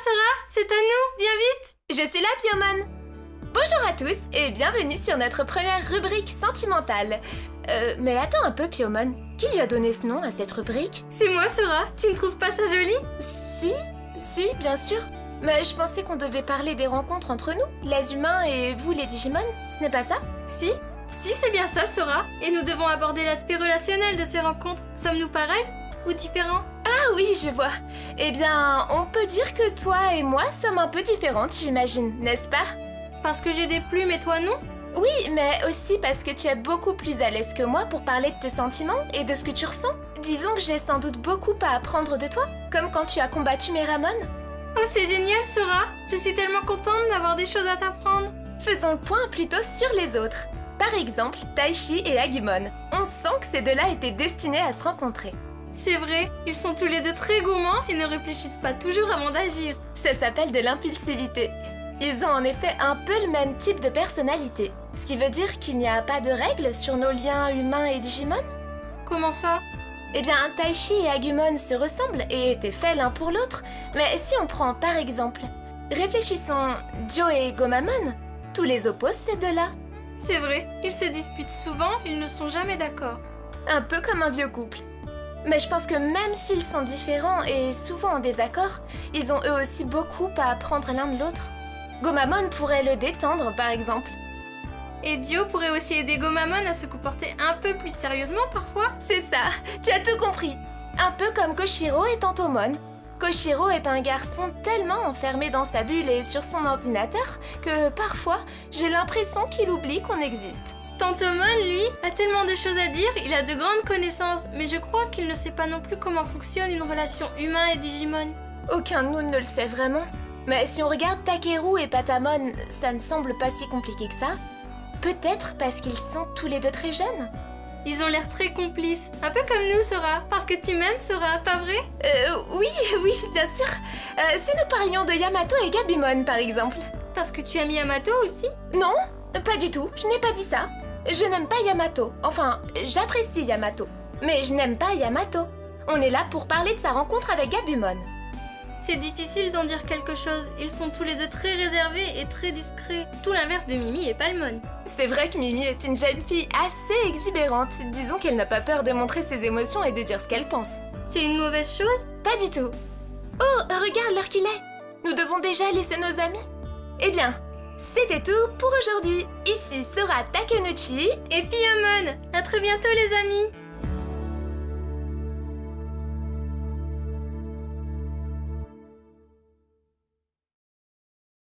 Sora, c'est à nous, viens vite. Je suis là, Piomon. Bonjour à tous et bienvenue sur notre première rubrique sentimentale. Mais attends un peu, Piomon. Qui lui a donné ce nom à cette rubrique? C'est moi, Sora. Tu ne trouves pas ça joli? Si, bien sûr. Mais je pensais qu'on devait parler des rencontres entre nous, les humains et vous, les Digimon. Ce n'est pas ça? Si, c'est bien ça, Sora. Et nous devons aborder l'aspect relationnel de ces rencontres. Sommes-nous pareils ou différents? Ah oui, je vois. Eh bien, on peut dire que toi et moi sommes un peu différentes, j'imagine, n'est-ce pas? Parce que j'ai des plumes et toi non? Oui, mais aussi parce que tu es beaucoup plus à l'aise que moi pour parler de tes sentiments et de ce que tu ressens. Disons que j'ai sans doute beaucoup à apprendre de toi, comme quand tu as combattu Meramon. Oh, c'est génial, Sora. Je suis tellement contente d'avoir des choses à t'apprendre. Faisons le point plutôt sur les autres. Par exemple, Taichi et Agumon. On sent que ces deux-là étaient destinés à se rencontrer. C'est vrai, ils sont tous les deux très gourmands et ne réfléchissent pas toujours avant d'agir. Ça s'appelle de l'impulsivité. Ils ont en effet un peu le même type de personnalité. Ce qui veut dire qu'il n'y a pas de règles sur nos liens humains et Digimon? Comment ça? Eh bien, Taichi et Agumon se ressemblent et étaient faits l'un pour l'autre. Mais si on prend par exemple, réfléchissons, Joe et Gomamon, tous les opposent ces deux-là. C'est vrai, ils se disputent souvent, ils ne sont jamais d'accord. Un peu comme un vieux couple. Mais je pense que même s'ils sont différents et souvent en désaccord, ils ont eux aussi beaucoup à apprendre l'un de l'autre. Gomamon pourrait le détendre, par exemple. Et Dio pourrait aussi aider Gomamon à se comporter un peu plus sérieusement parfois. C'est ça, tu as tout compris. Un peu comme Koshiro et Tantomon. Koshiro est un garçon tellement enfermé dans sa bulle et sur son ordinateur que parfois, j'ai l'impression qu'il oublie qu'on existe. Tantomon, lui, a tellement de choses à dire, il a de grandes connaissances, mais je crois qu'il ne sait pas non plus comment fonctionne une relation humain et Digimon. Aucun de nous ne le sait vraiment. Mais si on regarde Takeru et Patamon, ça ne semble pas si compliqué que ça. Peut-être parce qu'ils sont tous les deux très jeunes. Ils ont l'air très complices, un peu comme nous, Sora, parce que tu m'aimes, Sora, pas vrai? Oui, bien sûr. Si nous parlions de Yamato et Gabumon, par exemple. Parce que tu aimes Yamato aussi? Non, pas du tout, je n'ai pas dit ça. Je n'aime pas Yamato. Enfin, j'apprécie Yamato. Mais je n'aime pas Yamato. On est là pour parler de sa rencontre avec Gabumon. C'est difficile d'en dire quelque chose. Ils sont tous les deux très réservés et très discrets. Tout l'inverse de Mimi et Palmon. C'est vrai que Mimi est une jeune fille assez exubérante. Disons qu'elle n'a pas peur de montrer ses émotions et de dire ce qu'elle pense. C'est une mauvaise chose? Pas du tout. Oh, regarde l'heure qu'il est. Nous devons déjà laisser nos amis. Eh bien, c'était tout pour aujourd'hui. Ici sera Takenouchi et Piomon. À très bientôt les amis.